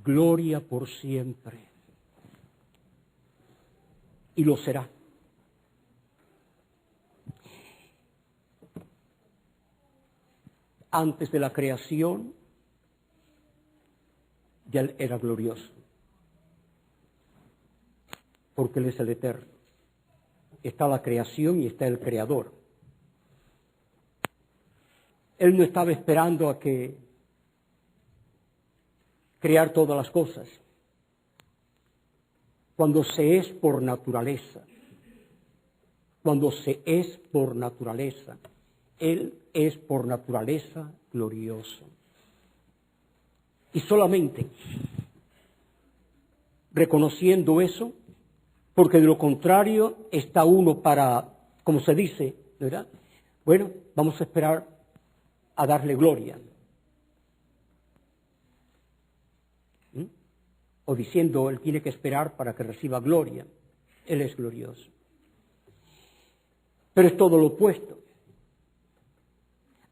gloria por siempre. Y lo será. Antes de la creación, ya Él era glorioso, porque Él es el eterno. Está la creación y está el creador. Él no estaba esperando a que crear todas las cosas. Cuando se es por naturaleza, Él es por naturaleza glorioso. Y solamente reconociendo eso, porque de lo contrario está uno para, como se dice, ¿verdad? Bueno, vamos a esperar a darle gloria. O diciendo, Él tiene que esperar para que reciba gloria. Él es glorioso. Pero es todo lo opuesto.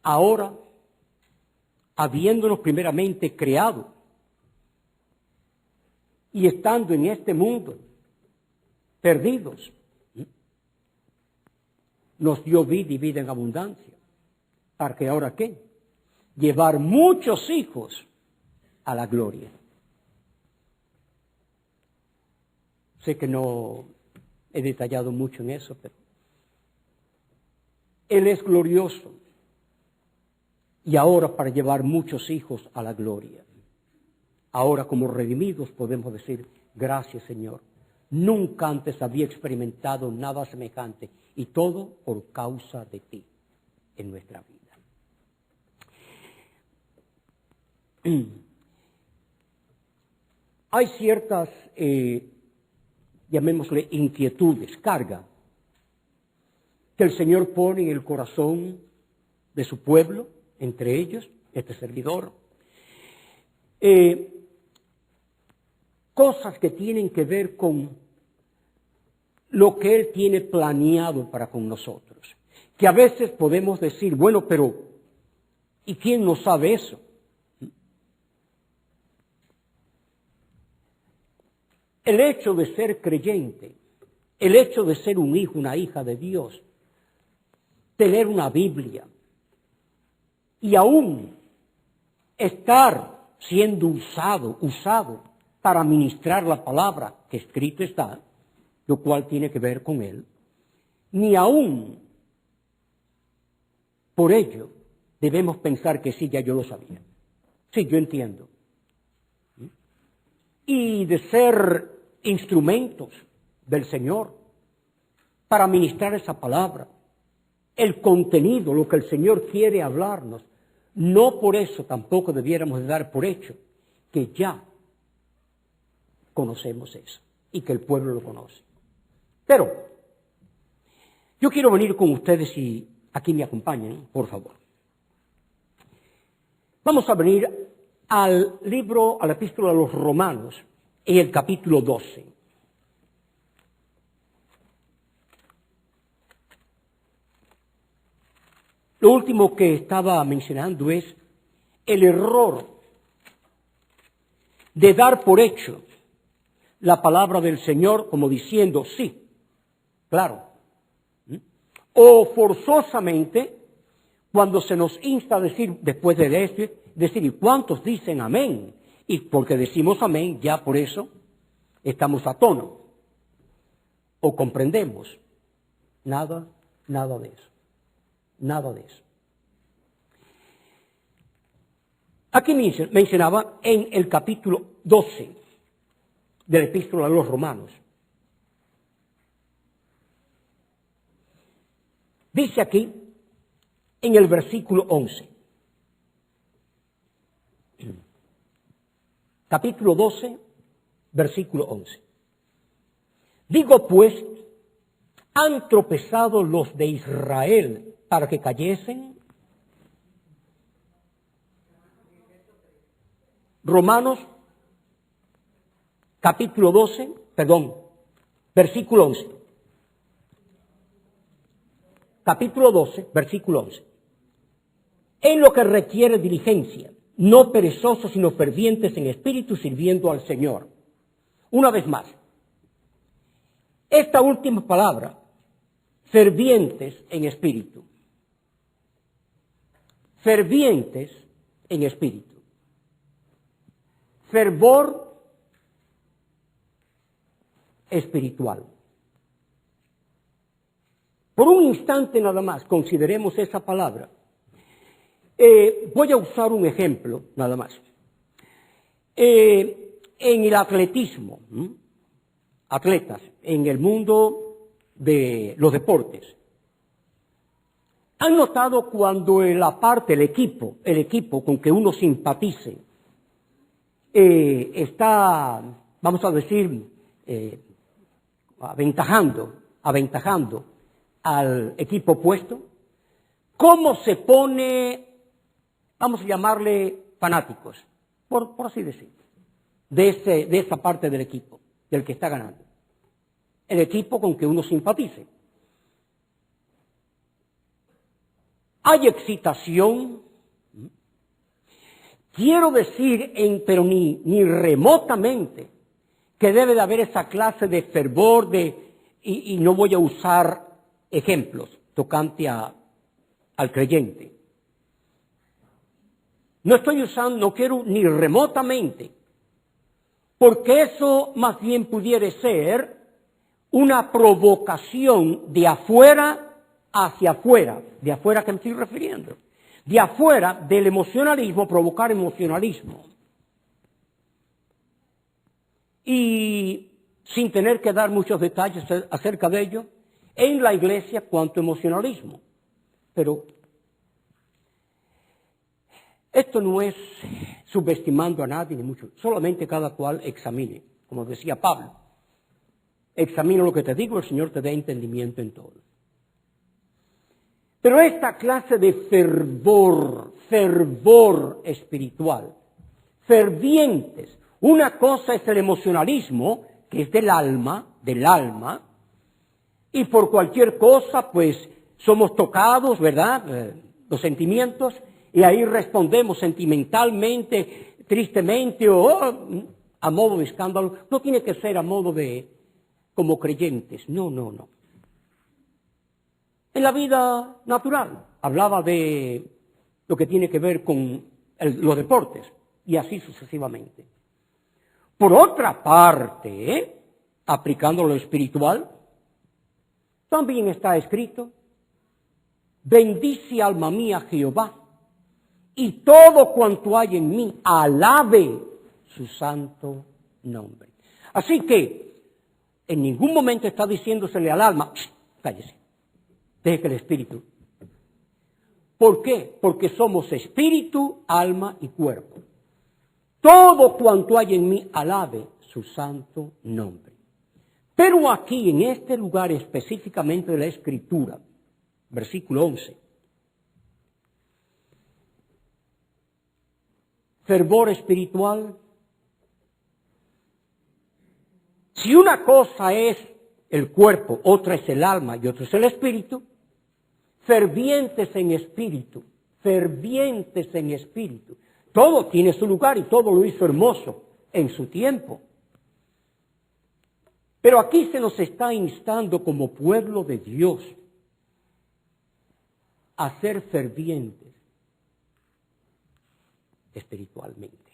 Ahora, habiéndonos primeramente creado y estando en este mundo perdidos, nos dio vida y vida en abundancia. ¿Para que ahora qué? Llevar muchos hijos a la gloria. Sé que no he detallado mucho en eso, pero Él es glorioso. Y ahora para llevar muchos hijos a la gloria. Ahora como redimidos podemos decir, gracias Señor. Nunca antes había experimentado nada semejante y todo por causa de ti en nuestra vida. Hay ciertas, llamémosle inquietudes, carga, que el Señor pone en el corazón de su pueblo, entre ellos, este servidor. Cosas que tienen que ver con lo que Él tiene planeado para con nosotros. Que a veces podemos decir, bueno, pero ¿y quién no sabe eso? El hecho de ser creyente, el hecho de ser un hijo, una hija de Dios, tener una Biblia y aún estar siendo usado para ministrar la palabra que escrito está, lo cual tiene que ver con Él, ni aún por ello debemos pensar que sí, ya yo lo sabía. Sí, yo entiendo. Y de ser instrumentos del Señor para ministrar esa palabra, el contenido, lo que el Señor quiere hablarnos, no por eso tampoco debiéramos de dar por hecho que ya conocemos eso y que el pueblo lo conoce. Pero yo quiero venir con ustedes y aquí me acompañen, por favor. Vamos a venir al libro, a la epístola a los Romanos, en el capítulo 12. Lo último que estaba mencionando es el error de dar por hecho la palabra del Señor como diciendo sí, claro. O forzosamente, cuando se nos insta a decir, después de decir, ¿y cuántos dicen amén? Y porque decimos amén, ya por eso estamos a tono. O comprendemos. Nada de eso. Nada de eso. Aquí mencionaba en el capítulo 12 de la epístola a los Romanos. Dice aquí, en el versículo 11. Capítulo 12, versículo 11. Digo pues, ¿han tropezado los de Israel para que cayesen? Romanos, capítulo 12, versículo 11. Capítulo 12, versículo 11. En lo que requiere diligencia, no perezosos, sino fervientes en espíritu, sirviendo al Señor. Una vez más, esta última palabra, fervientes en espíritu. Fervientes en espíritu. Fervor espiritual. Por un instante nada más, consideremos esa palabra. Voy a usar un ejemplo, nada más. En el atletismo, atletas, en el mundo de los deportes, ¿han notado cuando la parte, el equipo con que uno simpatice, está, vamos a decir, aventajando al equipo opuesto? ¿Cómo se pone, vamos a llamarle fanáticos, por así decirlo, de esa parte del equipo, del que está ganando? El equipo con que uno simpatice. Hay excitación. Quiero decir, pero ni remotamente, que debe de haber esa clase de fervor y no voy a usar ejemplos tocante al creyente. No quiero ni remotamente, porque eso más bien pudiera ser una provocación de afuera hacia afuera. ¿De afuera a qué me estoy refiriendo? De afuera del emocionalismo, provocar emocionalismo. Y sin tener que dar muchos detalles acerca de ello, en la iglesia cuanto emocionalismo. Pero esto no es subestimando a nadie, ni mucho, solamente cada cual examine, como decía Pablo. Examina lo que te digo, el Señor te dé entendimiento en todo. Pero esta clase de fervor espiritual, fervientes, una cosa es el emocionalismo, que es del alma, y por cualquier cosa, pues, somos tocados, ¿verdad? Los sentimientos, y ahí respondemos sentimentalmente, tristemente, o a modo de escándalo. No tiene que ser a modo de, como creyentes, no. En la vida natural, hablaba de lo que tiene que ver con los deportes, y así sucesivamente. Por otra parte, aplicando lo espiritual, también está escrito: bendice alma mía Jehová, y todo cuanto hay en mí, alabe su santo nombre. Así que, en ningún momento está diciéndosele al alma, cállese, deje que el espíritu. ¿Por qué? Porque somos espíritu, alma y cuerpo. Todo cuanto hay en mí, alabe su santo nombre. Pero aquí, en este lugar específicamente de la Escritura, versículo 11, fervor espiritual. Si una cosa es el cuerpo, otra es el alma y otra es el espíritu, fervientes en espíritu. Todo tiene su lugar y todo lo hizo hermoso en su tiempo. Pero aquí se nos está instando como pueblo de Dios a ser fervientes espiritualmente.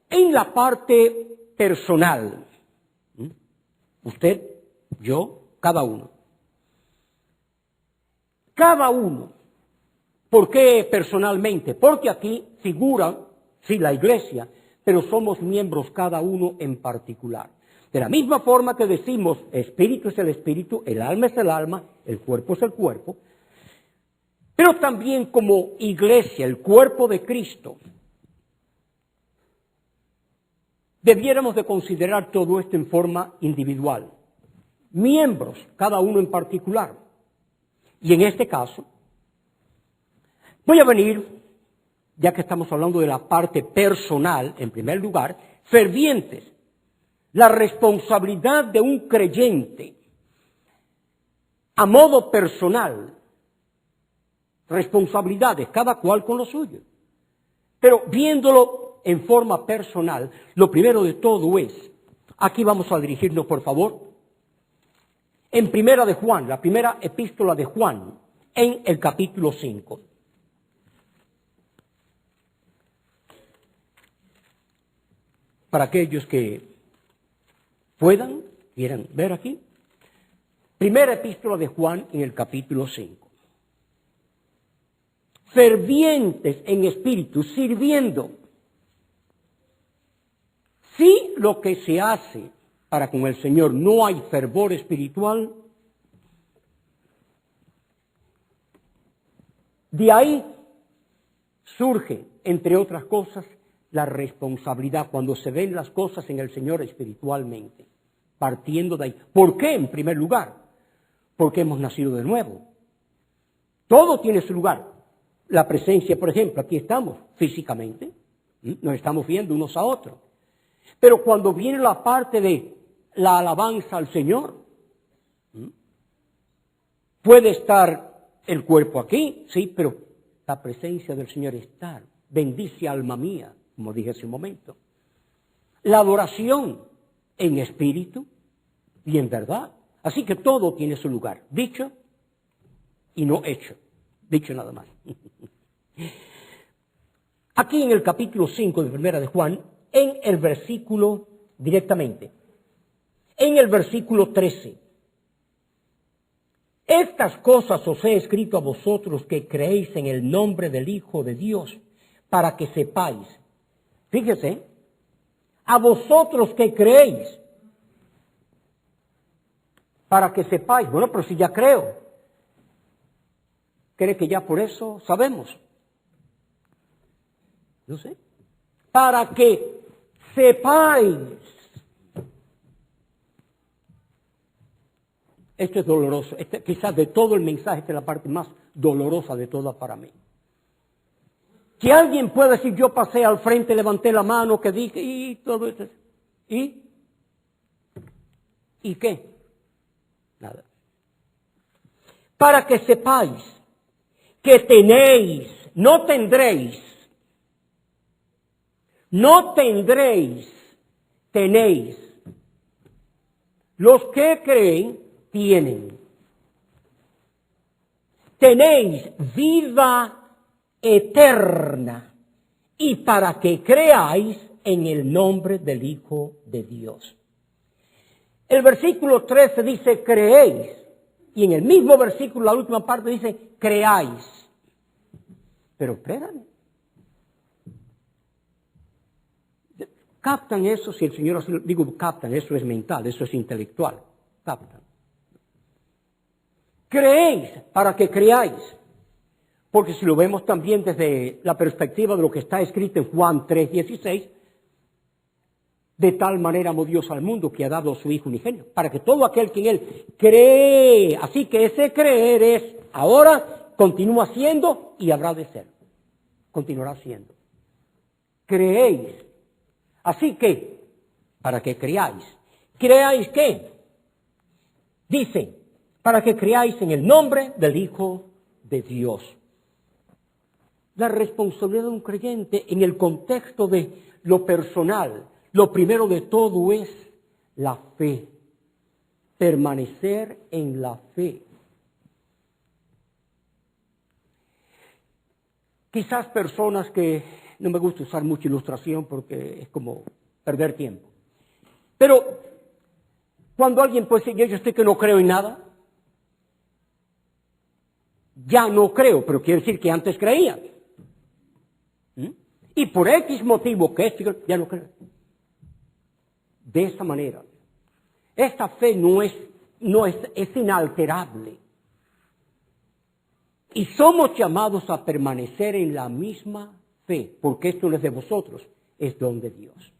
En la parte personal, usted, yo, cada uno. ¿Por qué personalmente? Porque aquí figura, sí, la iglesia, pero somos miembros cada uno en particular. De la misma forma que decimos, espíritu es el espíritu, el alma es el alma, el cuerpo es el cuerpo, pero también como iglesia, el cuerpo de Cristo, debiéramos de considerar todo esto en forma individual. Miembros, cada uno en particular. Y en este caso, voy a venir, ya que estamos hablando de la parte personal, en primer lugar, fervientes. La responsabilidad de un creyente a modo personal, responsabilidades, cada cual con lo suyo. Pero viéndolo en forma personal, lo primero de todo es, aquí vamos a dirigirnos, por favor, en Primera de Juan, la primera epístola de Juan, en el capítulo 5. Para aquellos que puedan, quieran ver aquí, primera epístola de Juan en el capítulo 5. Fervientes en espíritu, sirviendo. Si lo que se hace para con el Señor no hay fervor espiritual, de ahí surge, entre otras cosas, la responsabilidad cuando se ven las cosas en el Señor espiritualmente, partiendo de ahí. ¿Por qué? En primer lugar, porque hemos nacido de nuevo. Todo tiene su lugar. La presencia, por ejemplo, aquí estamos físicamente, nos estamos viendo unos a otros. Pero cuando viene la parte de la alabanza al Señor, puede estar el cuerpo aquí, sí, pero la presencia del Señor está. Bendice alma mía, como dije hace un momento. La adoración en espíritu y en verdad. Así que todo tiene su lugar, dicho y no hecho. Dicho nada más. Aquí en el capítulo 5 de Primera de Juan, en el versículo directamente, en el versículo 13. Estas cosas os he escrito a vosotros que creéis en el nombre del Hijo de Dios, para que sepáis. Fíjese, a vosotros que creéis, para que sepáis. Bueno, pero si ya creo, ¿cree que ya por eso sabemos? No sé. Para que sepáis. Esto es doloroso. Quizás de todo el mensaje, esta es la parte más dolorosa de toda para mí. Que alguien pueda decir, yo pasé al frente, levanté la mano, que dije, y todo esto. ¿Y qué? Nada. Para que sepáis que tenéis, no tendréis, tenéis. Los que creen, tienen. Tenéis vida eterna y para que creáis en el nombre del Hijo de Dios. El versículo 13 dice creéis y en el mismo versículo, la última parte dice creáis. Pero espérame. ¿Captan eso? Si el Señor así lo digo, captan, eso es mental, eso es intelectual. Captan. Creéis para que creáis. Porque si lo vemos también desde la perspectiva de lo que está escrito en Juan 3:16, de tal manera amó Dios al mundo que ha dado a su Hijo unigénito, para que todo aquel que en Él cree, así que ese creer es, ahora continúa siendo y habrá de ser, continuará siendo. Creéis, así que, para que creáis. ¿Creáis qué? Dice, para que creáis en el nombre del Hijo de Dios. La responsabilidad de un creyente en el contexto de lo personal, lo primero de todo es la fe, permanecer en la fe. Quizás personas que, no me gusta usar mucha ilustración porque es como perder tiempo, pero cuando alguien puede decir, yo estoy que no creo en nada, ya no creo, pero quiere decir que antes creía. Y por X motivo que ya no creo. De esa manera, esta fe es inalterable. Y somos llamados a permanecer en la misma fe, porque esto no es de vosotros, es don de Dios.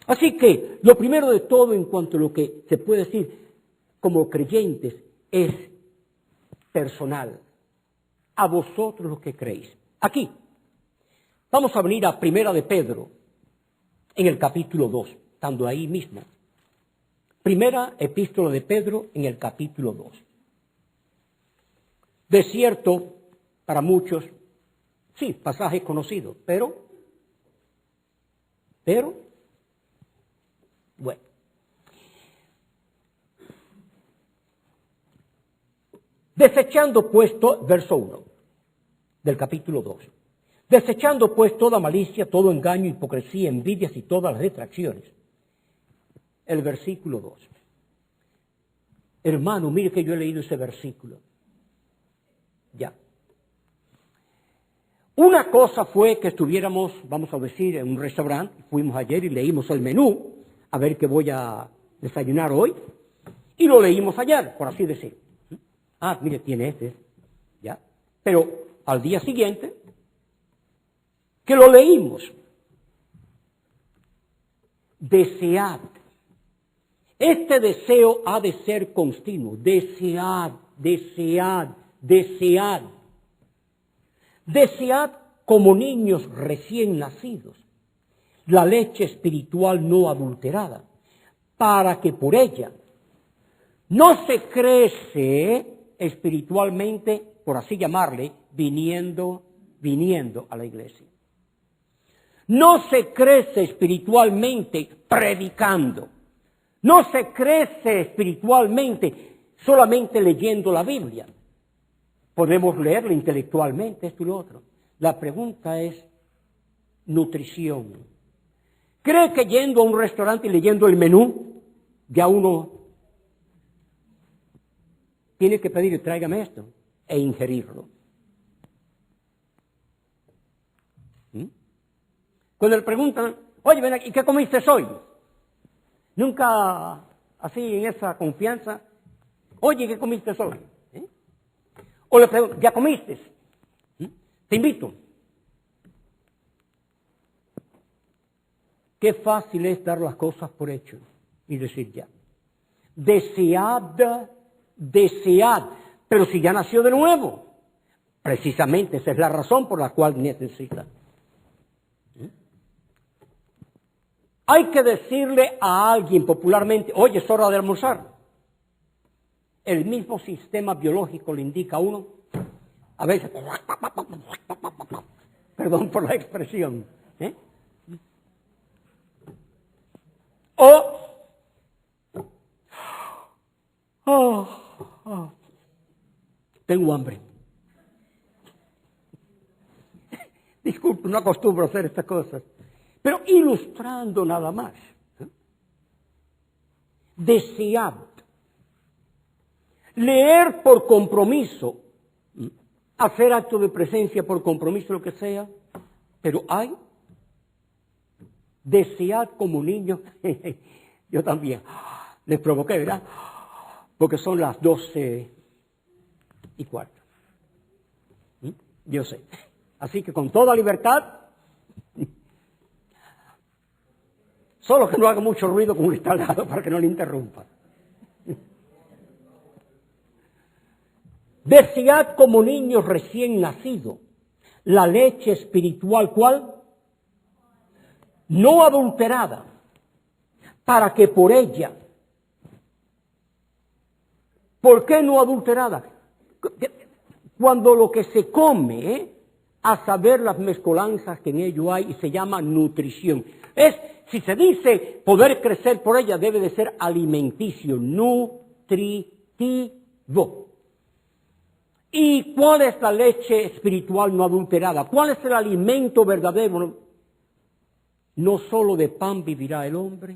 Así que lo primero de todo en cuanto a lo que se puede decir como creyentes es personal. A vosotros los que creéis. Aquí, vamos a venir a Primera de Pedro, en el capítulo 2, estando ahí mismo. Primera epístola de Pedro en el capítulo 2. De cierto, para muchos, sí, pasaje conocido, pero, bueno. Desechando pues, verso 1 del capítulo 2. Desechando pues toda malicia, todo engaño, hipocresía, envidias y todas las detracciones. El versículo 2. Hermano, mire que yo he leído ese versículo. Ya. Una cosa fue que estuviéramos, vamos a decir, en un restaurante. Fuimos ayer y leímos el menú, a ver qué voy a desayunar hoy. Y lo leímos ayer, por así decir. Ah, mire, tiene este. Ya. Pero al día siguiente, que lo leímos, desead. Este deseo ha de ser continuo. Desead, desead, desead. Desead como niños recién nacidos la leche espiritual no adulterada, para que por ella no se crece espiritualmente, por así llamarle, viniendo a la iglesia. No se crece espiritualmente predicando. No se crece espiritualmente solamente leyendo la Biblia. Podemos leerla intelectualmente, esto y lo otro. La pregunta es nutrición. ¿Cree que yendo a un restaurante y leyendo el menú, ya uno tiene que pedir, tráigame esto, e ingerirlo? Cuando le preguntan, oye, ven aquí, ¿qué comiste hoy? Nunca así en esa confianza, oye, ¿qué comiste hoy? O le preguntan, ¿ya comiste? Te invito. Qué fácil es dar las cosas por hecho y decir ya. Desead, desead. Pero si ya nació de nuevo, precisamente esa es la razón por la cual necesita. Hay que decirle a alguien popularmente, oye, es hora de almorzar. El mismo sistema biológico le indica a uno, a veces, perdón por la expresión, tengo hambre. Disculpe, no acostumbro a hacer estas cosas. Pero ilustrando nada más. Desead. Leer por compromiso. Hacer acto de presencia por compromiso, lo que sea. Pero hay. Desead como niños. Yo también. Les provoqué, ¿verdad? Porque son las 12:15. Yo sé. Así que con toda libertad. Solo que no haga mucho ruido con un instalado para que no le interrumpa. Desead como niños recién nacidos la leche espiritual, ¿cuál? No adulterada, para que por ella. ¿Por qué no adulterada? Cuando lo que se come, a saber las mezcolanzas que en ello hay, y se llama nutrición. Si se dice poder crecer por ella, debe de ser alimenticio, nutritivo. ¿Y cuál es la leche espiritual no adulterada? ¿Cuál es el alimento verdadero? No solo de pan vivirá el hombre,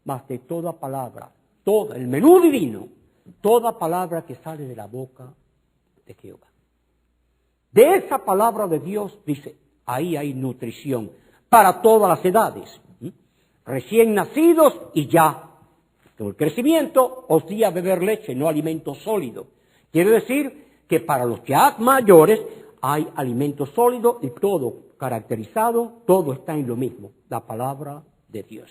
mas de toda palabra, toda, el menú divino, toda palabra que sale de la boca de Jehová. De esa palabra de Dios, dice, ahí hay nutrición para todas las edades, recién nacidos y ya. Con el crecimiento os di a beber leche, no alimento sólido. Quiere decir que para los ya mayores hay alimento sólido y todo caracterizado, todo está en lo mismo, la palabra de Dios.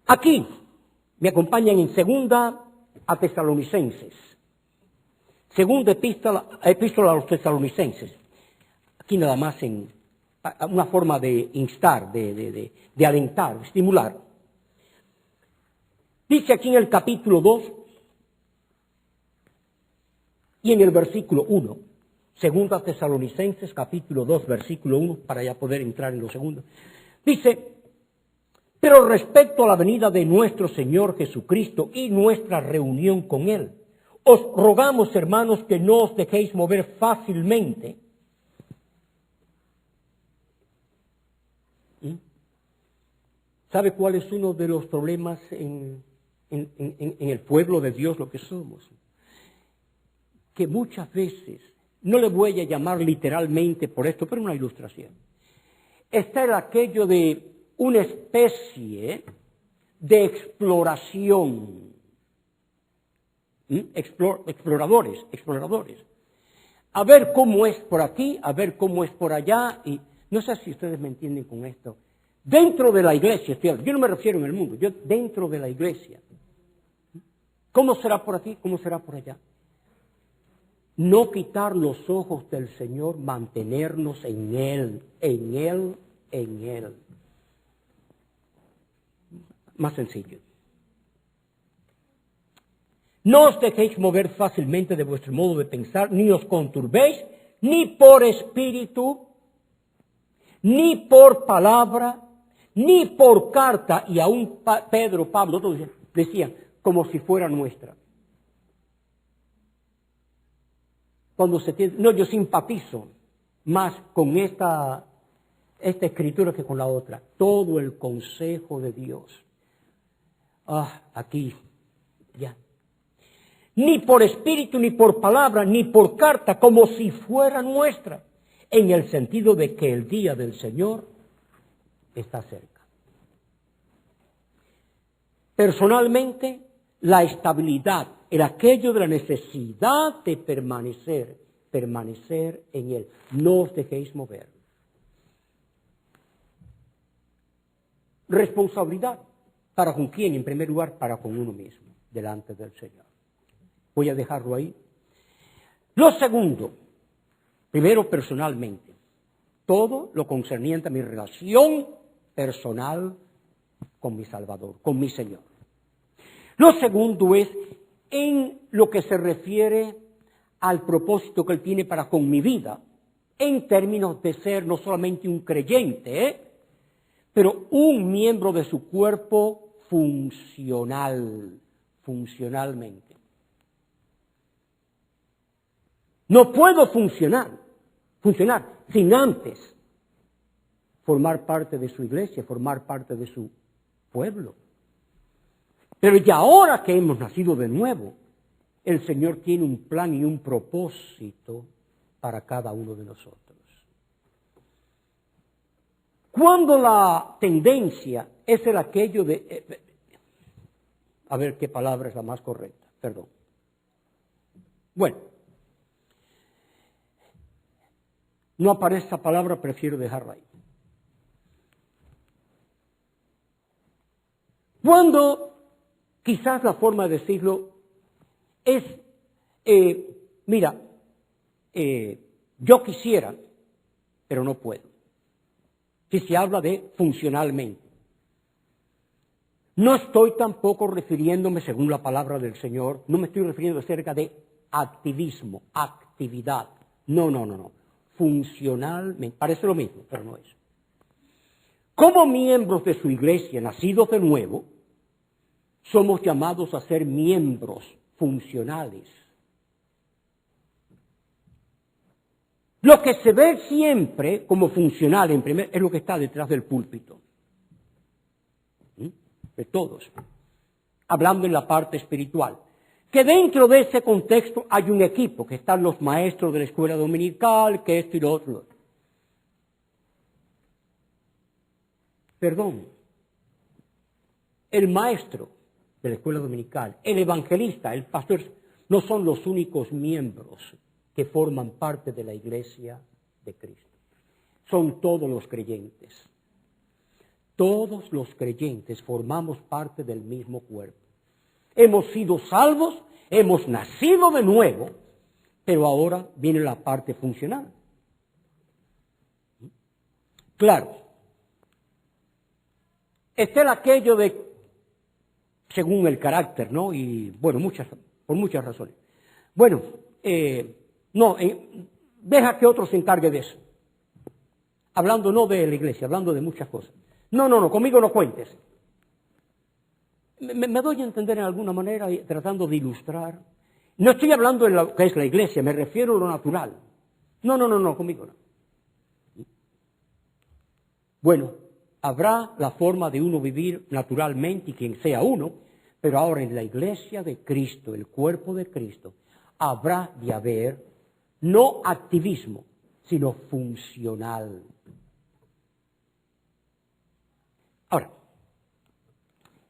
Aquí me acompañan en segunda a Tesalonicenses. Segunda epístola a los Tesalonicenses. Aquí nada más una forma de instar, de alentar, de estimular. Dice aquí en el capítulo 2 y en el versículo 1, Segunda Tesalonicenses, capítulo 2, versículo 1, para ya poder entrar en lo segundo. Dice, pero respecto a la venida de nuestro Señor Jesucristo y nuestra reunión con Él, os rogamos, hermanos, que no os dejéis mover fácilmente. ¿Sabe cuál es uno de los problemas en el pueblo de Dios, lo que somos? Que muchas veces, no le voy a llamar literalmente por esto, pero una ilustración, está en aquello de una especie de exploración. Exploradores. A ver cómo es por aquí, a ver cómo es por allá, y no sé si ustedes me entienden con esto. Dentro de la iglesia, yo no me refiero en el mundo, yo dentro de la iglesia. ¿Cómo será por aquí? ¿Cómo será por allá? No quitar los ojos del Señor, mantenernos en Él. Más sencillo. No os dejéis mover fácilmente de vuestro modo de pensar, ni os conturbéis, ni por espíritu, ni por palabra, ni por carta, y aún Pedro, Pablo, todos decían, como si fuera nuestra. Cuando se tiene, no, yo simpatizo más con esta escritura que con la otra. Todo el consejo de Dios. Aquí, ya. Ni por espíritu, ni por palabra, ni por carta, como si fuera nuestra, en el sentido de que el día del Señor está cerca. Personalmente, la estabilidad, el aquello de la necesidad de permanecer en Él. No os dejéis mover. Responsabilidad. ¿Para con quién? En primer lugar, para con uno mismo, delante del Señor. Voy a dejarlo ahí. Lo segundo, primero personalmente, todo lo concerniente a mi relación personal con mi Salvador, con mi Señor. Lo segundo es en lo que se refiere al propósito que Él tiene para con mi vida, en términos de ser no solamente un creyente, pero un miembro de su cuerpo funcionalmente. No puedo funcionar sin antes formar parte de su iglesia, formar parte de su pueblo. Pero ya ahora que hemos nacido de nuevo, el Señor tiene un plan y un propósito para cada uno de nosotros. Cuando la tendencia es el aquello de... a ver qué palabra es la más correcta, perdón. Bueno, no aparece esa palabra, prefiero dejarla ahí. Cuando quizás la forma de decirlo es, yo quisiera, pero no puedo. Si se habla de funcionalmente. No estoy tampoco refiriéndome, según la palabra del Señor, no me estoy refiriendo acerca de activismo, actividad. No. Funcionalmente, parece lo mismo, pero no es. Como miembros de su iglesia, nacidos de nuevo, somos llamados a ser miembros funcionales. Lo que se ve siempre como funcional es lo que está detrás del púlpito. De todos. Hablando en la parte espiritual. Que dentro de ese contexto hay un equipo, que están los maestros de la escuela dominical, que esto y lo otro. Perdón. El maestro de la escuela dominical, el evangelista, el pastor, no son los únicos miembros que forman parte de la iglesia de Cristo. Son todos los creyentes. Todos los creyentes formamos parte del mismo cuerpo. Hemos sido salvos, hemos nacido de nuevo, pero ahora viene la parte funcional. Claro. Está el aquello de, según el carácter, ¿no? Y bueno, por muchas razones. Bueno, deja que otro se encargue de eso. Hablando no de la iglesia, hablando de muchas cosas. No, conmigo no cuentes. Me doy a entender en alguna manera, tratando de ilustrar. No estoy hablando de lo que es la iglesia, me refiero a lo natural. No, conmigo no. Bueno, habrá la forma de uno vivir naturalmente y quien sea uno, pero ahora en la iglesia de Cristo, el cuerpo de Cristo, habrá de haber no activismo, sino funcional. Ahora,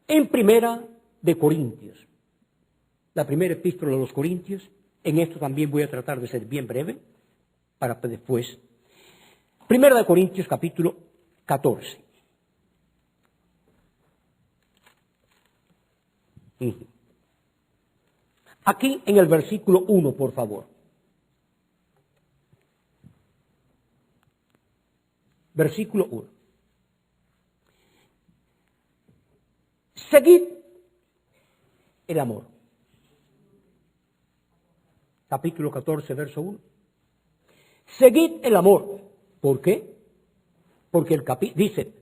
en Primera de Corintios, la primera epístola de los Corintios, en esto también voy a tratar de ser bien breve, para después. Primera de Corintios, capítulo 14. Aquí en el versículo 1, por favor. Versículo 1. Seguid el amor. Capítulo 14, verso 1. Seguid el amor. ¿Por qué? Porque dice,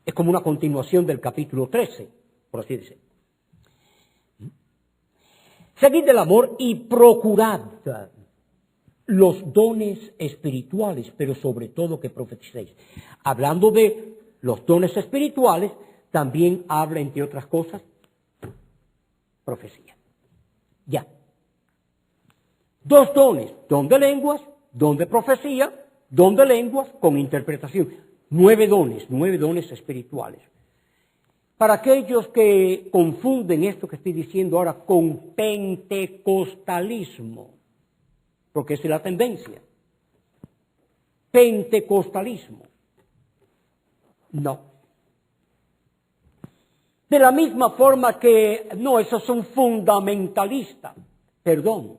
es como una continuación del capítulo 13, por así decirlo. Seguid el amor y procurad los dones espirituales, pero sobre todo que profeticéis. Hablando de los dones espirituales, también habla, entre otras cosas, profecía. Ya. Dos dones, don de lenguas, don de profecía, don de lenguas con interpretación. 9 dones espirituales. Para aquellos que confunden esto que estoy diciendo ahora con pentecostalismo, porque esa es la tendencia. Pentecostalismo. No. De la misma forma que, no, esos son fundamentalistas. Perdón,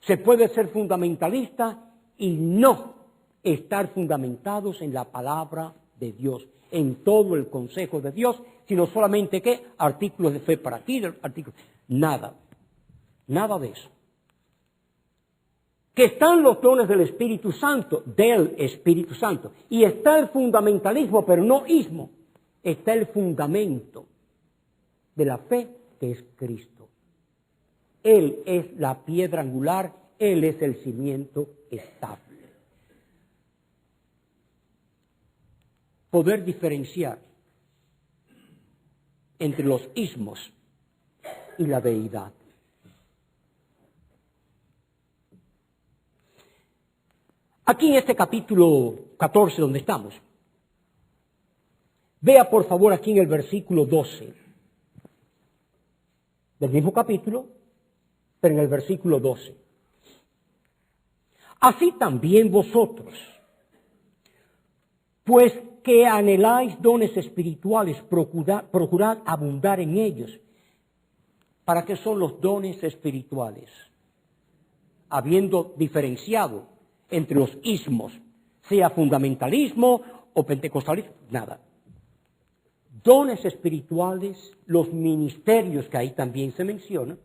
se puede ser fundamentalista y no estar fundamentados en la palabra de Dios, en todo el consejo de Dios, sino solamente ¿qué? Artículos de fe para aquí, artículos. Nada de eso. Que están los dones del Espíritu Santo, y está el fundamentalismo, pero no ismo, está el fundamento de la fe que es Cristo. Él es la piedra angular, Él es el cimiento estable. Poder diferenciar entre los ismos y la deidad. Aquí en este capítulo 14 donde estamos, vea por favor aquí en el versículo 12 del mismo capítulo, pero en el versículo 12. Así también vosotros, pues que anheláis dones espirituales, procurad abundar en ellos. ¿Para qué son los dones espirituales? Habiendo diferenciado entre los ismos, sea fundamentalismo o pentecostalismo, nada. Dones espirituales, los ministerios que ahí también se mencionan.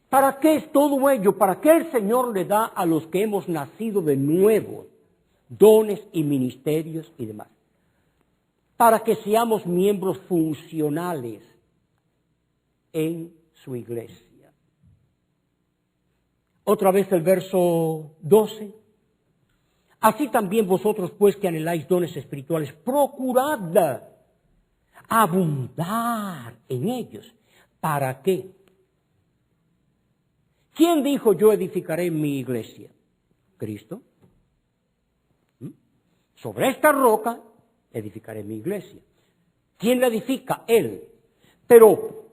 ¿Para qué es todo ello? ¿Para qué el Señor le da a los que hemos nacido de nuevo dones y ministerios y demás? Para que seamos miembros funcionales en su iglesia. Otra vez el verso 12. Así también vosotros, pues, que anheláis dones espirituales, procurad abundar en ellos. ¿Para qué? ¿Quién dijo yo edificaré mi iglesia? Cristo. Sobre esta roca edificaré mi iglesia. ¿Quién la edifica? Él. Pero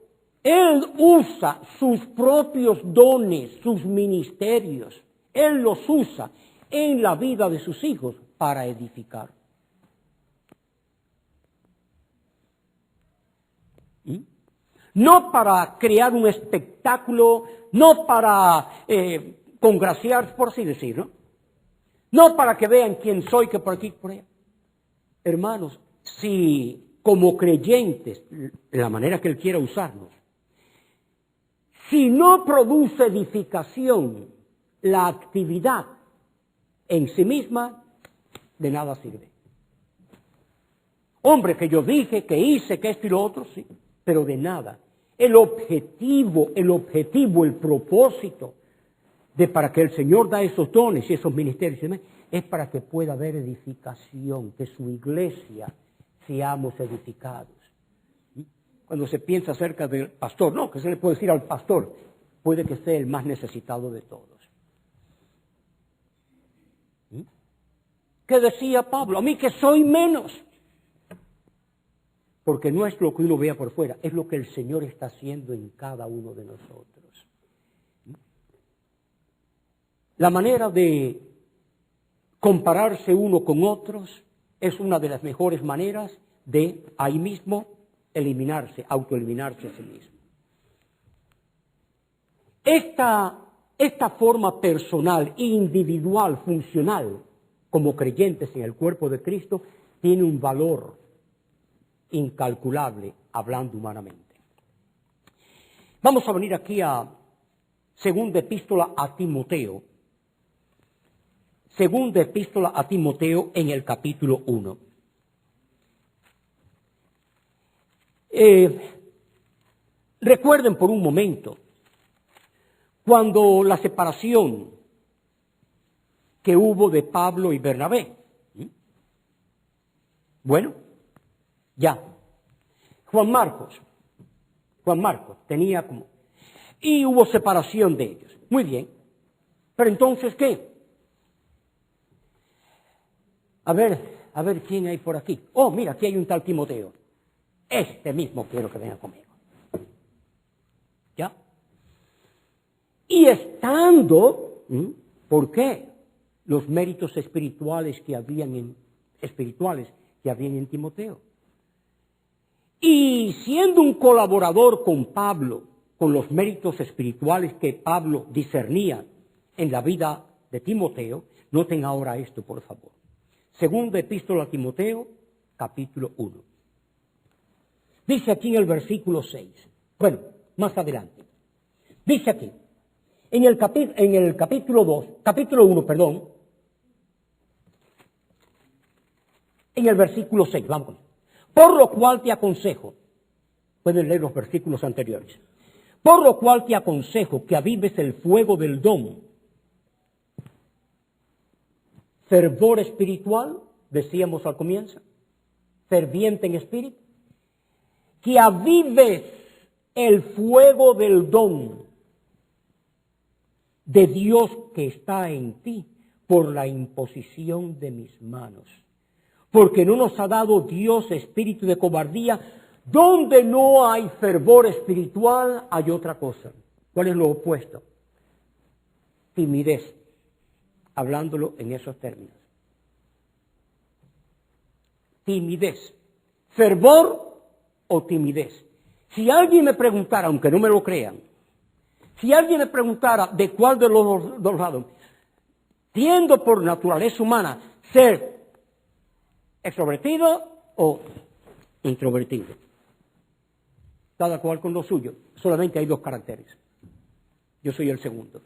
Él usa sus propios dones, sus ministerios. Él los usa en la vida de sus hijos para edificar. No para crear un espectáculo, no para congraciar, por así decirlo, No para que vean quién soy, que por aquí, por allá. Hermanos, si como creyentes, de la manera que Él quiera usarnos, si no produce edificación la actividad en sí misma, de nada sirve. Hombre, que yo dije, que hice, que esto y lo otro, sí, pero de nada. El objetivo, el propósito de para que el Señor da esos dones y esos ministerios, es para que pueda haber edificación, que su iglesia seamos edificados. Cuando se piensa acerca del pastor, no, que se le puede decir al pastor, puede que sea el más necesitado de todos. ¿Qué decía Pablo? A mí que soy menos. Porque no es lo que uno vea por fuera, es lo que el Señor está haciendo en cada uno de nosotros. La manera de compararse uno con otros es una de las mejores maneras de ahí mismo eliminarse, autoeliminarse a sí mismo. Esta forma personal, individual, funcional, como creyentes en el cuerpo de Cristo, tiene un valor incalculable, hablando humanamente. Vamos a venir aquí a segunda epístola a Timoteo. Segunda epístola a Timoteo en el capítulo 1. Recuerden por un momento, cuando la separación que hubo de Pablo y Bernabé. Bueno, ya. Juan Marcos tenía como... Y hubo separación de ellos. Muy bien. Pero entonces, ¿qué? A ver quién hay por aquí. Oh, mira, aquí hay un tal Timoteo. Este mismo quiero que venga conmigo. ¿Ya? Y estando, ¿por qué? Los méritos espirituales que habían en Timoteo. Y siendo un colaborador con Pablo, con los méritos espirituales que Pablo discernía en la vida de Timoteo, noten ahora esto, por favor. Segunda epístola a Timoteo, capítulo 1. Dice aquí en el versículo 6. Bueno, más adelante. Dice aquí, en el capítulo 1, perdón, en el versículo 6, vamos. Por lo cual te aconsejo, pueden leer los versículos anteriores, por lo cual te aconsejo que avives el fuego del don, fervor espiritual, decíamos al comienzo, ferviente en espíritu, que avives el fuego del don de Dios que está en ti por la imposición de mis manos. Porque no nos ha dado Dios espíritu de cobardía. Donde no hay fervor espiritual, hay otra cosa. ¿Cuál es lo opuesto? Timidez, hablándolo en esos términos. Timidez, fervor o timidez. Si alguien me preguntara, aunque no me lo crean, si alguien me preguntara de cuál de los dos lados, tiendo por naturaleza humana ser extrovertido o introvertido. Cada cual con lo suyo. Solamente hay dos caracteres. Yo soy el segundo.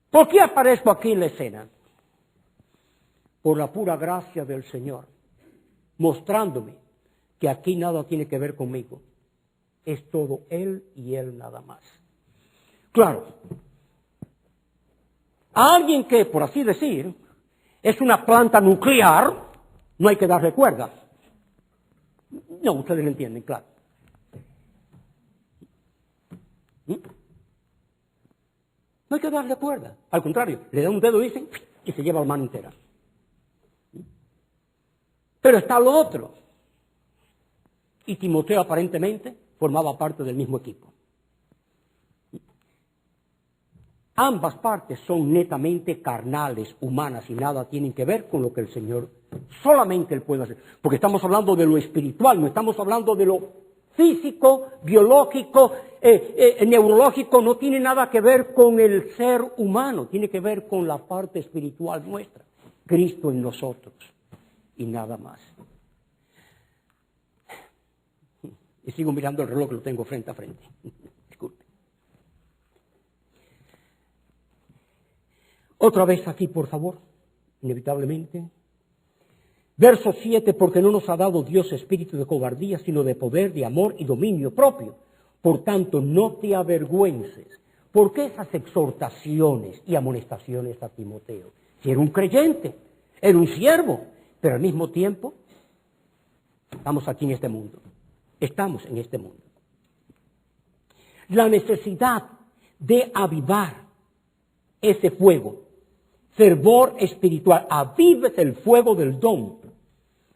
¿Por qué aparezco aquí en la escena? Por la pura gracia del Señor, mostrándome que aquí nada tiene que ver conmigo. Es todo Él y Él nada más. Claro, a alguien que, por así decir, es una planta nuclear, no hay que darle cuerda. No, ustedes lo entienden, claro. No hay que darle cuerda. Al contrario, le da un dedo, dicen, y se lleva la mano entera. Pero está lo otro. Y Timoteo aparentemente formaba parte del mismo equipo. Ambas partes son netamente carnales, humanas, y nada tienen que ver con lo que el Señor solamente Él puede hacer. Porque estamos hablando de lo espiritual, no estamos hablando de lo físico, biológico, neurológico, no tiene nada que ver con el ser humano, tiene que ver con la parte espiritual nuestra, Cristo en nosotros y nada más. Y sigo mirando el reloj que lo tengo frente a frente. Disculpe. Otra vez aquí, por favor, inevitablemente. Verso 7, porque no nos ha dado Dios espíritu de cobardía, sino de poder, de amor y dominio propio. Por tanto, no te avergüences. ¿Por qué esas exhortaciones y amonestaciones a Timoteo? Si era un creyente, era un siervo, pero al mismo tiempo estamos aquí en este mundo. Estamos en este mundo. La necesidad de avivar ese fuego, fervor espiritual, avives el fuego del don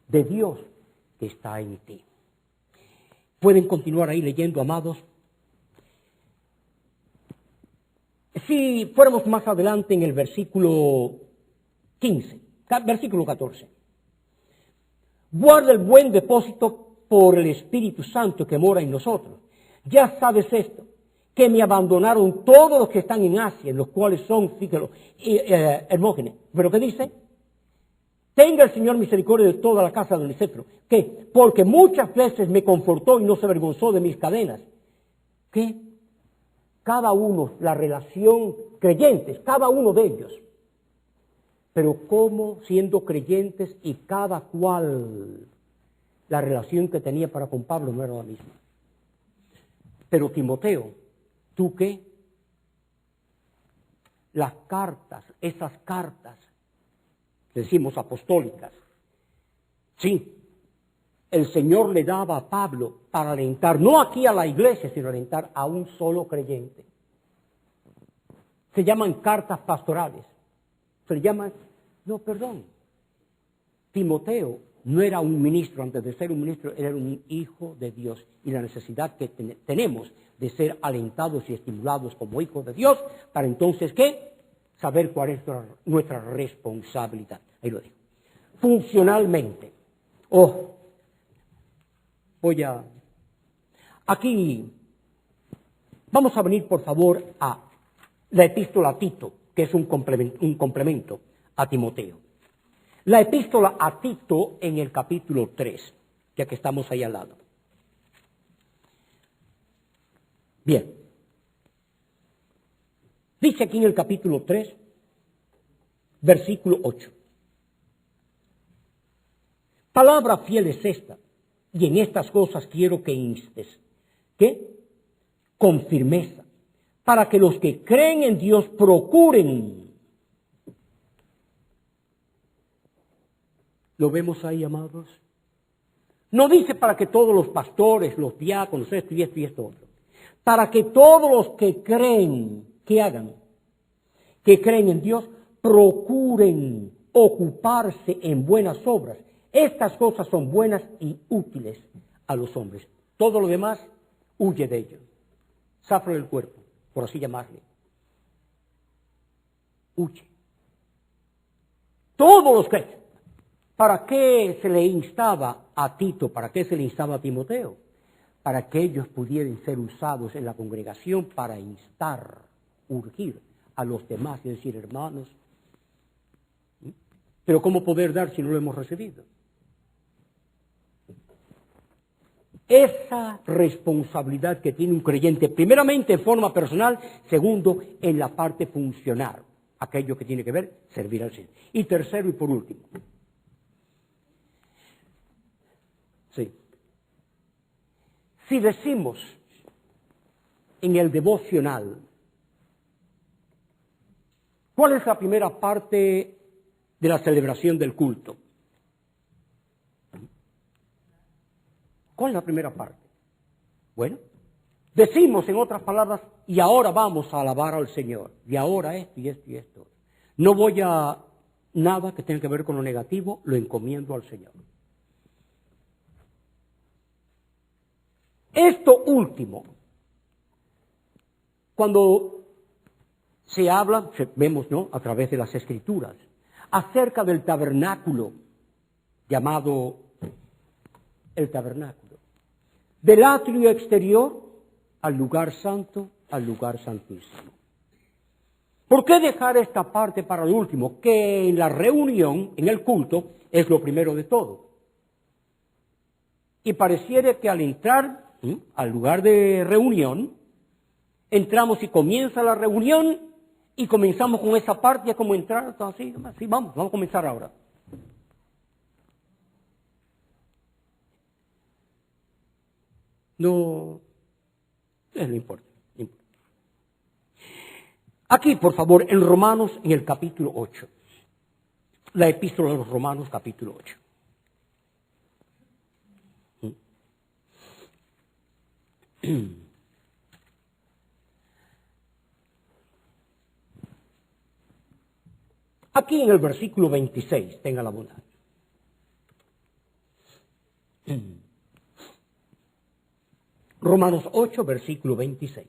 de Dios que está en ti. Pueden continuar ahí leyendo, amados. Si fuéramos más adelante en el versículo 15, versículo 14. Guarda el buen depósito por el Espíritu Santo que mora en nosotros. Ya sabes esto, que me abandonaron todos los que están en Asia, los cuales son, fíjalo, Hermógenes. ¿Pero qué dice? Tenga el Señor misericordia de toda la casa de Onesíforo. ¿Qué? Porque muchas veces me confortó y no se avergonzó de mis cadenas. ¿Qué? Cada uno, la relación creyentes, cada uno de ellos. Pero cómo siendo creyentes y cada cual, la relación que tenía para con Pablo no era la misma. Pero Timoteo, ¿tú qué? Las cartas, esas cartas, decimos apostólicas, sí, el Señor le daba a Pablo para alentar, no aquí a la iglesia, sino alentar a un solo creyente. Se llaman cartas pastorales. Se llaman, Timoteo no era un ministro, antes de ser un ministro, era un hijo de Dios. Y la necesidad que tenemos de ser alentados y estimulados como hijos de Dios, para entonces, ¿qué? Saber cuál es nuestra responsabilidad. Ahí lo digo. Funcionalmente. Aquí, vamos a venir, por favor, a la epístola a Tito, que es un complemento a Timoteo. La epístola a Tito en el capítulo 3, ya que estamos ahí al lado. Bien. Dice aquí en el capítulo 3, versículo 8. Palabra fiel es esta, y en estas cosas quiero que instes. ¿Qué? Con firmeza, para que los que creen en Dios procuren. ¿Lo vemos ahí, amados? No dice para que todos los pastores, los diáconos, esto y esto y esto otro. Para que todos los que creen, ¿qué hagan? Que creen en Dios, procuren ocuparse en buenas obras. Estas cosas son buenas y útiles a los hombres. Todo lo demás, huye de ello. Zafra del cuerpo, por así llamarle. Huye. Todos los que... ¿Para qué se le instaba a Tito? ¿Para qué se le instaba a Timoteo? Para que ellos pudieran ser usados en la congregación para instar, urgir a los demás y decir, hermanos, pero ¿cómo poder dar si no lo hemos recibido? Esa responsabilidad que tiene un creyente, primeramente en forma personal, segundo, en la parte funcional, aquello que tiene que ver, servir al Señor. Y tercero y por último, sí. Si decimos en el devocional, ¿cuál es la primera parte de la celebración del culto? ¿Cuál es la primera parte? Bueno, decimos en otras palabras, y ahora vamos a alabar al Señor, y ahora esto y esto y esto. No voy a nada que tenga que ver con lo negativo, lo encomiendo al Señor. Esto último, cuando se habla, vemos, ¿no?, a través de las Escrituras, acerca del tabernáculo, llamado el tabernáculo. del atrio exterior al lugar santo, al lugar santísimo. ¿Por qué dejar esta parte para lo último? Que en la reunión, en el culto, es lo primero de todo. Y pareciera que al entrar al lugar de reunión, entramos y comienza la reunión y comenzamos con esa parte, es como entrar, así, vamos a comenzar ahora. No, no importa. Aquí, por favor, en Romanos, en el capítulo 8. La epístola de los Romanos, capítulo 8. Aquí en el versículo 26, tenga la bondad. Romanos 8, versículo 26.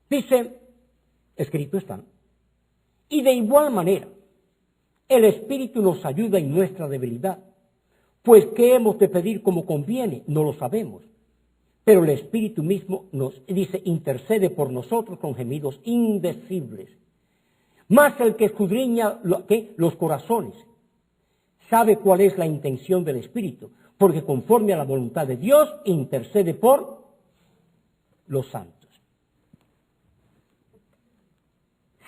Dice, escrito está, y de igual manera, el Espíritu nos ayuda en nuestra debilidad, pues ¿qué hemos de pedir como conviene? No lo sabemos. Pero el Espíritu mismo nos dice, intercede por nosotros con gemidos indecibles. Más el que escudriña los corazones sabe cuál es la intención del Espíritu, porque conforme a la voluntad de Dios intercede por los santos.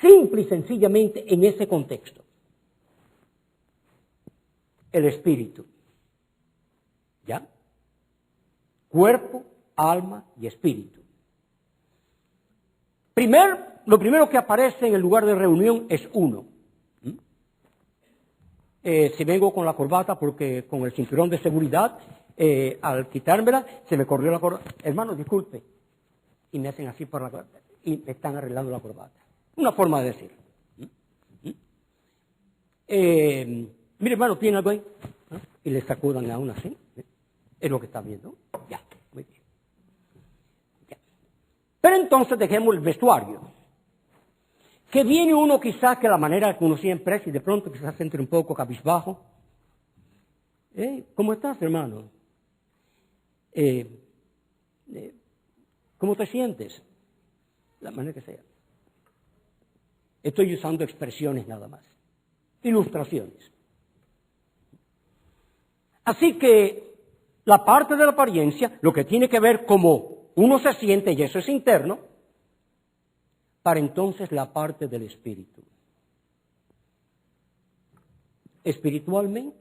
Simple y sencillamente en ese contexto. El Espíritu. ¿Ya? Cuerpo, alma y espíritu. Lo primero que aparece en el lugar de reunión es uno. Si vengo con la corbata, porque con el cinturón de seguridad, al quitármela, se me corrió la corbata. Hermano, disculpe. Y me hacen así por la corbata. Y me están arreglando la corbata. Una forma de decir. Mire, hermano, ¿tiene algo ahí? ¿No? Y le sacudan a uno así. Es lo que está viendo. Ya, muy bien. Ya. Pero entonces dejemos el vestuario. Que viene uno quizás que la manera que uno siempre es y de pronto quizás se entre un poco cabizbajo. ¿Cómo estás, hermano? ¿Cómo te sientes? La manera que sea. Estoy usando expresiones nada más. Ilustraciones. Así que la parte de la apariencia, lo que tiene que ver cómo uno se siente, y eso es interno, para entonces la parte del espíritu. Espiritualmente,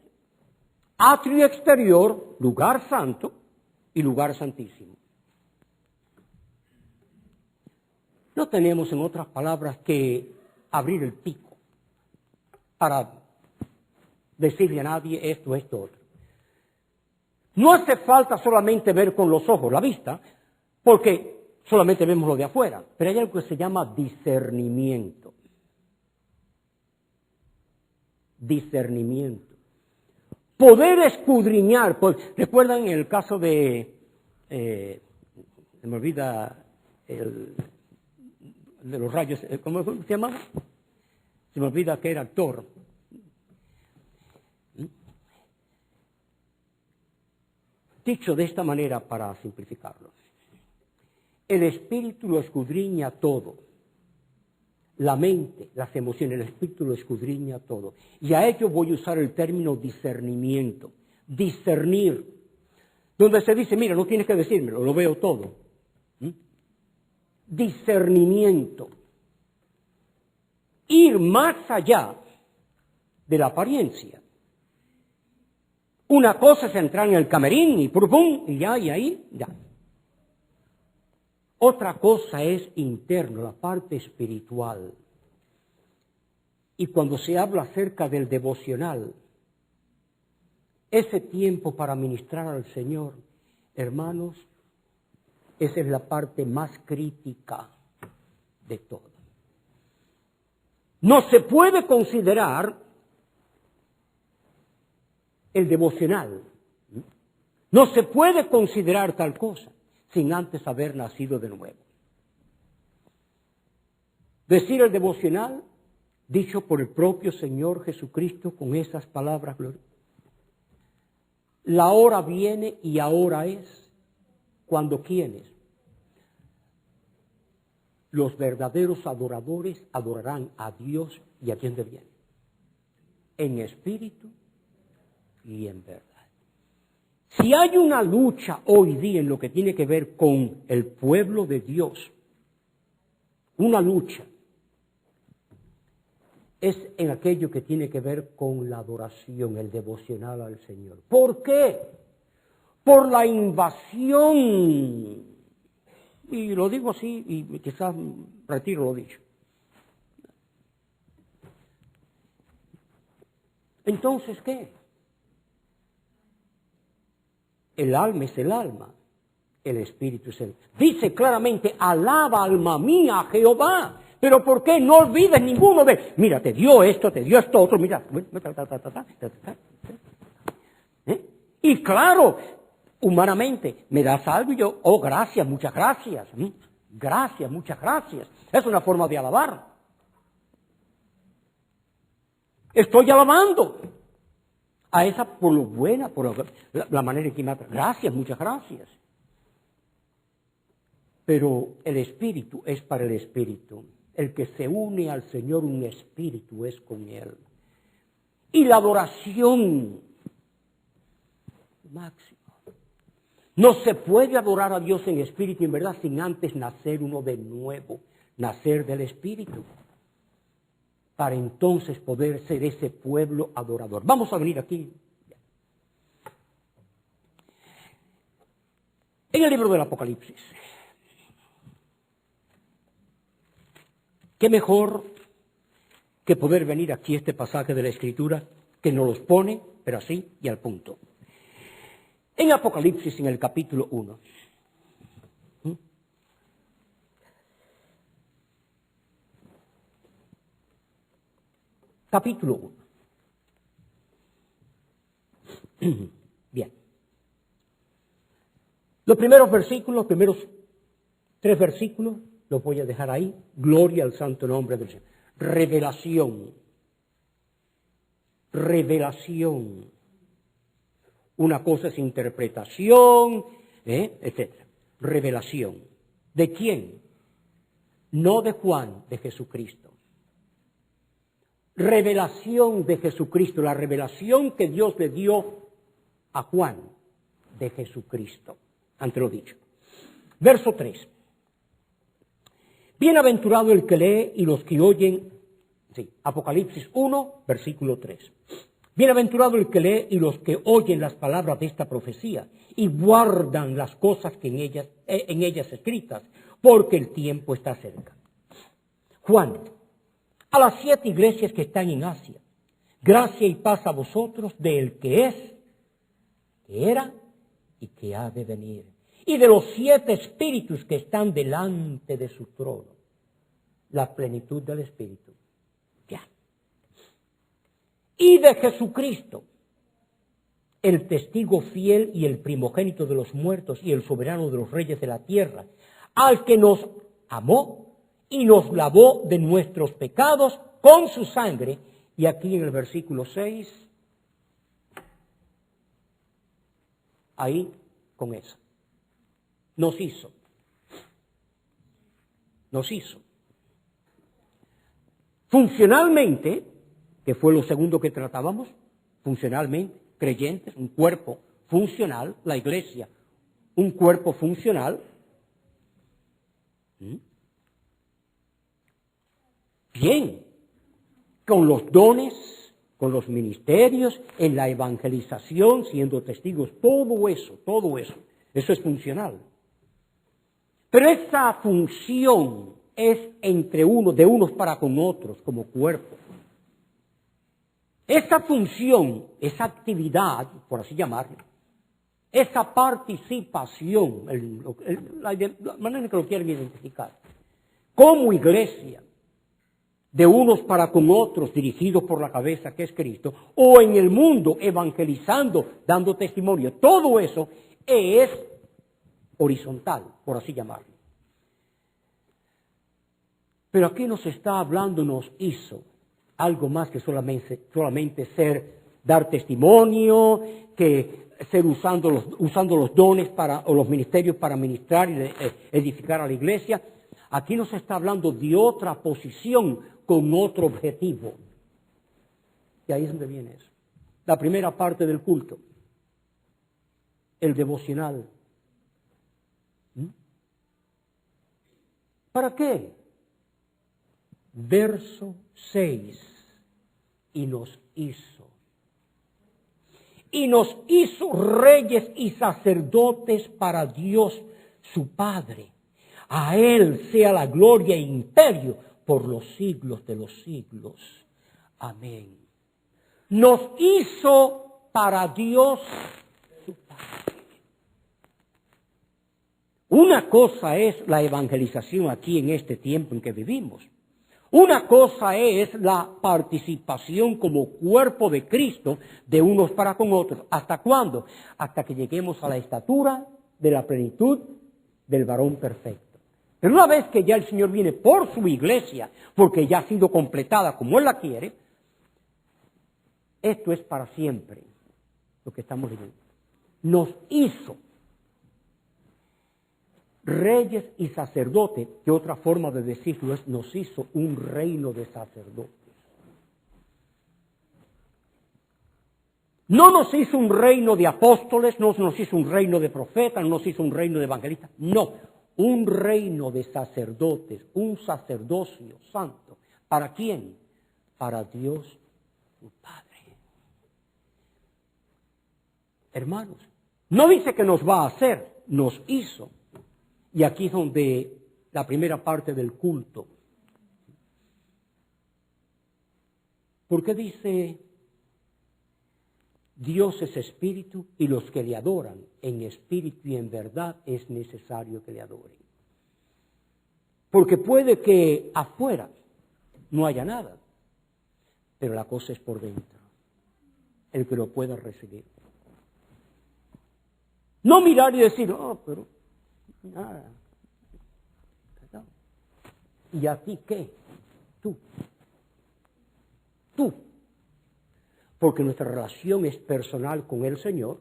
atrio exterior, lugar santo y lugar santísimo. No tenemos, en otras palabras, que abrir el pico para decirle a nadie esto, otro. No hace falta solamente ver con los ojos, la vista, porque solamente vemos lo de afuera, pero hay algo que se llama discernimiento. Discernimiento. Poder escudriñar, pues, ¿recuerdan el caso de, se me olvida, de los rayos, ¿cómo se llamaba? Se me olvida que era actor. Dicho de esta manera para simplificarlo, el espíritu lo escudriña todo, la mente, las emociones, el espíritu lo escudriña todo. Y a ello voy a usar el término discernimiento, discernir, donde se dice, mira, no tienes que decírmelo, lo veo todo. Discernimiento. Ir más allá de la apariencia. Una cosa es entrar en el camerín y pum, y ya, y ahí, ya. Otra cosa es interno, la parte espiritual. Y cuando se habla acerca del devocional, ese tiempo para ministrar al Señor, hermanos, esa es la parte más crítica de todo. No se puede considerar el devocional. No se puede considerar tal cosa sin antes haber nacido de nuevo. Decir el devocional, dicho por el propio Señor Jesucristo con esas palabras gloriosas. La hora viene y ahora es cuando ¿quiénes? Los verdaderos adoradores adorarán a Dios y a quien de bien, en espíritu y en verdad. Si hay una lucha hoy día en lo que tiene que ver con el pueblo de Dios, una lucha, es en aquello que tiene que ver con la adoración, el devocional al Señor. ¿Por qué? Por la invasión. Y lo digo así, y quizás retiro lo dicho. Entonces, ¿qué? El alma es el alma, el espíritu es el... Dice claramente, alaba alma mía a Jehová. Pero ¿por qué? No olvides ninguno de... Mira, te dio esto otro, mira. Y claro, humanamente, me das algo y yo, oh, gracias, muchas gracias. Gracias, muchas gracias. Es una forma de alabar. Estoy alabando a esa por lo buena, por la manera en que me trata. Gracias, muchas gracias. Pero el espíritu es para el espíritu. El que se une al Señor, un espíritu es con Él. Y la adoración máxima. No se puede adorar a Dios en espíritu y en verdad sin antes nacer uno de nuevo, nacer del espíritu, para entonces poder ser ese pueblo adorador. Vamos a venir aquí. En el libro del Apocalipsis. ¿Qué mejor que poder venir aquí este pasaje de la Escritura que nos los pone, pero así y al punto? En Apocalipsis, en el capítulo 1. Capítulo 1. Bien. Los primeros versículos, los primeros 3 versículos, los voy a dejar ahí. Gloria al santo nombre del Señor. Revelación. Revelación. Una cosa es interpretación, etc. Revelación. ¿De quién? No de Juan, de Jesucristo. Revelación de Jesucristo. La revelación que Dios le dio a Juan de Jesucristo. Ante lo dicho. Verso 3. Bienaventurado el que lee y los que oyen, sí, Apocalipsis 1, versículo 3. Bienaventurado el que lee y los que oyen las palabras de esta profecía y guardan las cosas que en ellas escritas, porque el tiempo está cerca. Juan, a las 7 iglesias que están en Asia, gracia y paz a vosotros del que es, que era y que ha de venir, y de los 7 espíritus que están delante de su trono, la plenitud del espíritu. Ya. Y de Jesucristo, el testigo fiel y el primogénito de los muertos y el soberano de los reyes de la tierra, al que nos amó y nos lavó de nuestros pecados con su sangre. Y aquí en el versículo 6, ahí con eso. Nos hizo. Funcionalmente, que fue lo segundo que tratábamos, funcionalmente, creyentes, un cuerpo funcional, la iglesia, un cuerpo funcional. Bien, con los dones, con los ministerios, en la evangelización, siendo testigos, todo eso es funcional. Pero esa función es de unos para con otros, como cuerpo. Esa función, esa actividad, por así llamarlo, esa participación, la manera en que lo quieren identificar, como iglesia, de unos para con otros, dirigidos por la cabeza que es Cristo, o en el mundo evangelizando, dando testimonio, todo eso es horizontal, por así llamarlo. Pero aquí nos está hablando, nos hizo algo más que solamente ser dar testimonio, que ser usando los dones o los ministerios para ministrar y edificar a la iglesia. Aquí nos está hablando de otra posición con otro objetivo. Y ahí es donde viene eso. La primera parte del culto, el devocional. ¿Para qué? Verso 6. Y nos hizo reyes y sacerdotes para Dios su Padre. A Él sea la gloria e imperio por los siglos de los siglos. Amén. Nos hizo para Dios su Padre. Una cosa es la evangelización aquí en este tiempo en que vivimos. Una cosa es la participación como cuerpo de Cristo de unos para con otros. ¿Hasta cuándo? Hasta que lleguemos a la estatura de la plenitud del varón perfecto. Pero una vez que ya el Señor viene por su iglesia, porque ya ha sido completada como Él la quiere, esto es para siempre lo que estamos leyendo. Nos hizo reyes y sacerdotes, que otra forma de decirlo es, nos hizo un reino de sacerdotes. No nos hizo un reino de apóstoles, no nos hizo un reino de profetas, no nos hizo un reino de evangelistas, no, un reino de sacerdotes, un sacerdocio santo. ¿Para quién? Para Dios su Padre. Hermanos, no dice que nos va a hacer, nos hizo. Y aquí es donde la primera parte del culto. Porque dice, Dios es espíritu y los que le adoran en espíritu y en verdad es necesario que le adoren. Porque puede que afuera no haya nada, pero la cosa es por dentro, el que lo pueda recibir. No mirar y decir, oh, pero nada. ¿Y a ti qué? Tú. Porque nuestra relación es personal con el Señor.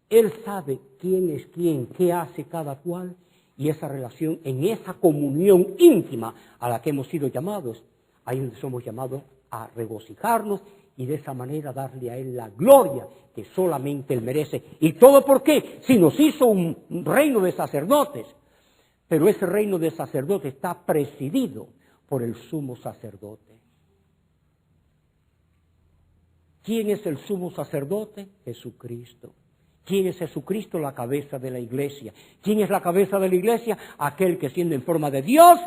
Él sabe quién es quién, qué hace cada cual, y esa relación, en esa comunión íntima a la que hemos sido llamados, ahí donde somos llamados a regocijarnos y de esa manera darle a Él la gloria que solamente Él merece. ¿Y todo por qué? Si nos hizo un reino de sacerdotes, pero ese reino de sacerdotes está presidido por el sumo sacerdote. ¿Quién es el sumo sacerdote? Jesucristo. ¿Quién es Jesucristo? La cabeza de la iglesia. ¿Quién es la cabeza de la iglesia? Aquel que siendo en forma de Dios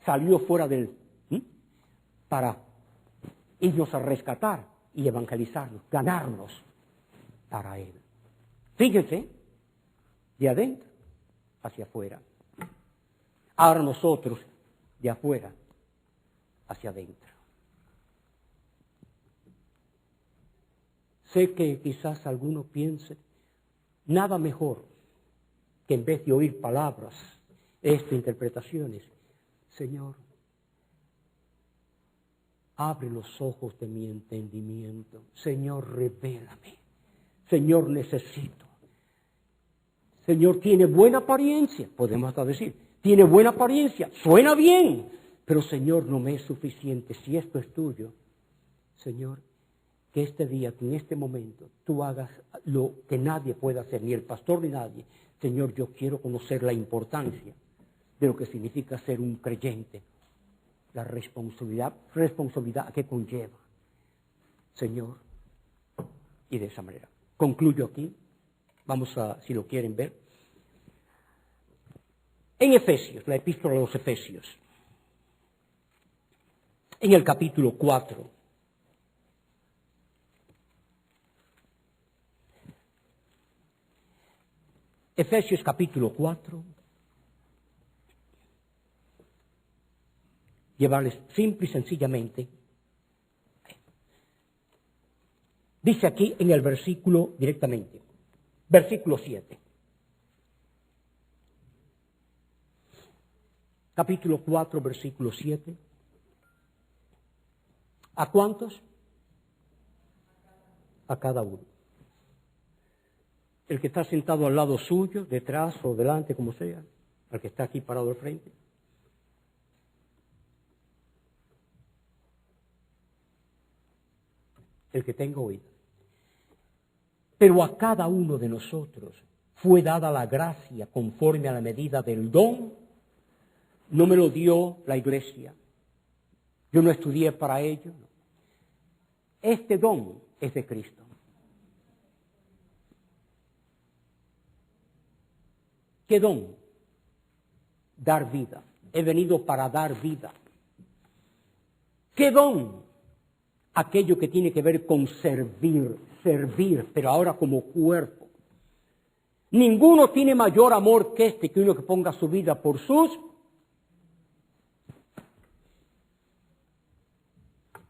salió fuera del para irnos a rescatar y evangelizarnos, ganarnos para Él. Fíjense, de adentro hacia afuera. Ahora nosotros, de afuera hacia adentro. Sé que quizás alguno piense, nada mejor que en vez de oír palabras, interpretaciones, Señor, abre los ojos de mi entendimiento. Señor, revélame. Señor, necesito. Señor, tiene buena apariencia, podemos hasta decir, tiene buena apariencia, suena bien, pero Señor, no me es suficiente. Si esto es tuyo, Señor, que este día, que en este momento, tú hagas lo que nadie pueda hacer, ni el pastor ni nadie. Señor, yo quiero conocer la importancia de lo que significa ser un creyente, la responsabilidad que conlleva, Señor, y de esa manera. Concluyo aquí, vamos a, si lo quieren ver, en Efesios, la epístola a los Efesios, en el capítulo 4, Efesios capítulo 4, llevarles simple y sencillamente, dice aquí en el versículo directamente, versículo 7. Capítulo 4, versículo 7. ¿A cuántos? a cada uno. El que está sentado al lado suyo, detrás o delante, como sea, el que está aquí parado al frente. El que tenga oído. Pero a cada uno de nosotros fue dada la gracia conforme a la medida del don. No me lo dio la iglesia. Yo no estudié para ello. Este don es de Cristo. ¿Qué don? Dar vida. He venido para dar vida. ¿Qué don? Aquello que tiene que ver con servir, pero ahora como cuerpo. Ninguno tiene mayor amor que este, que uno que ponga su vida por sus.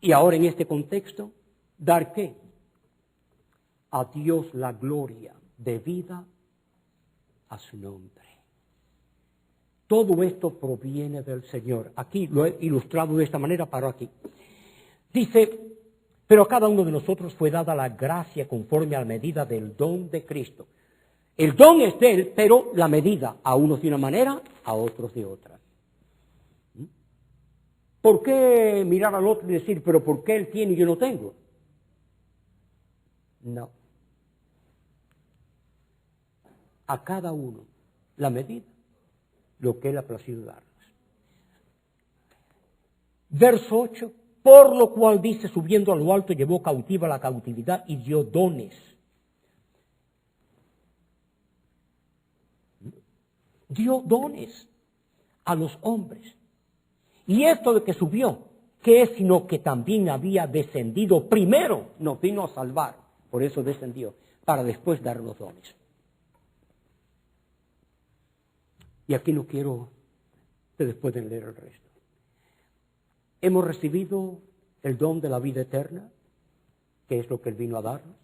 Y ahora en este contexto, ¿dar qué? A Dios la gloria debida a su nombre. Todo esto proviene del Señor. Aquí lo he ilustrado de esta manera, paro aquí. Dice, pero a cada uno de nosotros fue dada la gracia conforme a la medida del don de Cristo. El don es de Él, pero la medida, a unos de una manera, a otros de otra. ¿Por qué mirar al otro y decir, pero por qué Él tiene y yo no tengo? No. A cada uno la medida, lo que Él ha placido darnos. Verso 8, por lo cual dice, subiendo a lo alto, llevó cautiva la cautividad y dio dones. Dio dones a los hombres. Y esto de que subió, ¿qué es? Sino que también había descendido primero, nos vino a salvar, por eso descendió, para después darnos dones. Y aquí no quiero que después de leer el resto. Hemos recibido el don de la vida eterna, que es lo que Él vino a darnos.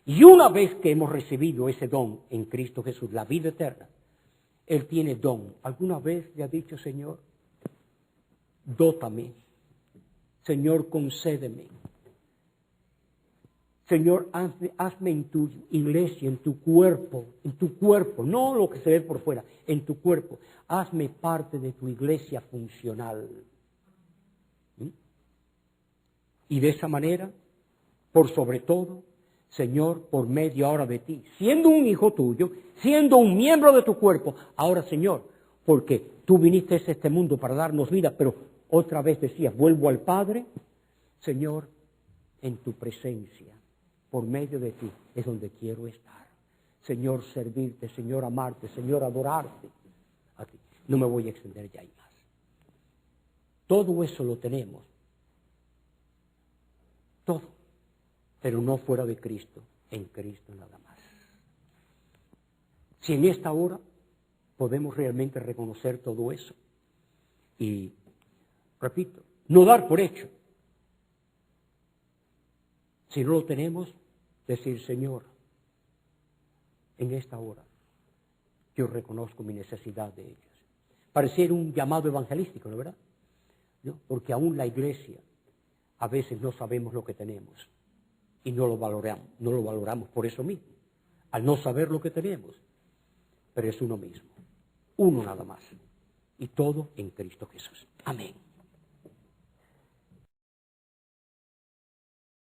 Y una vez que hemos recibido ese don en Cristo Jesús, la vida eterna, Él tiene don. ¿Alguna vez le ha dicho, Señor, dótame? Señor, concédeme. Señor, hazme en tu iglesia, en tu cuerpo, no lo que se ve por fuera, en tu cuerpo. Hazme parte de tu iglesia funcional. Y de esa manera, por sobre todo, Señor, por medio ahora de ti, siendo un hijo tuyo, siendo un miembro de tu cuerpo, ahora, Señor, porque tú viniste a este mundo para darnos vida, pero otra vez decías, vuelvo al Padre, Señor, en tu presencia, por medio de ti, es donde quiero estar. Señor, servirte, Señor, amarte, Señor, adorarte. A ti. No me voy a extender ya más. Todo eso lo tenemos. Todo. Pero no fuera de Cristo, en Cristo nada más. Si en esta hora podemos realmente reconocer todo eso y, repito, no dar por hecho. Si no lo tenemos, decir, Señor, en esta hora yo reconozco mi necesidad de ellos. Pareciera un llamado evangelístico, ¿no es verdad? ¿No? Porque aún la iglesia a veces no sabemos lo que tenemos y no lo valoramos por eso mismo, al no saber lo que tenemos, pero es uno mismo, uno nada más, y todo en Cristo Jesús. Amén.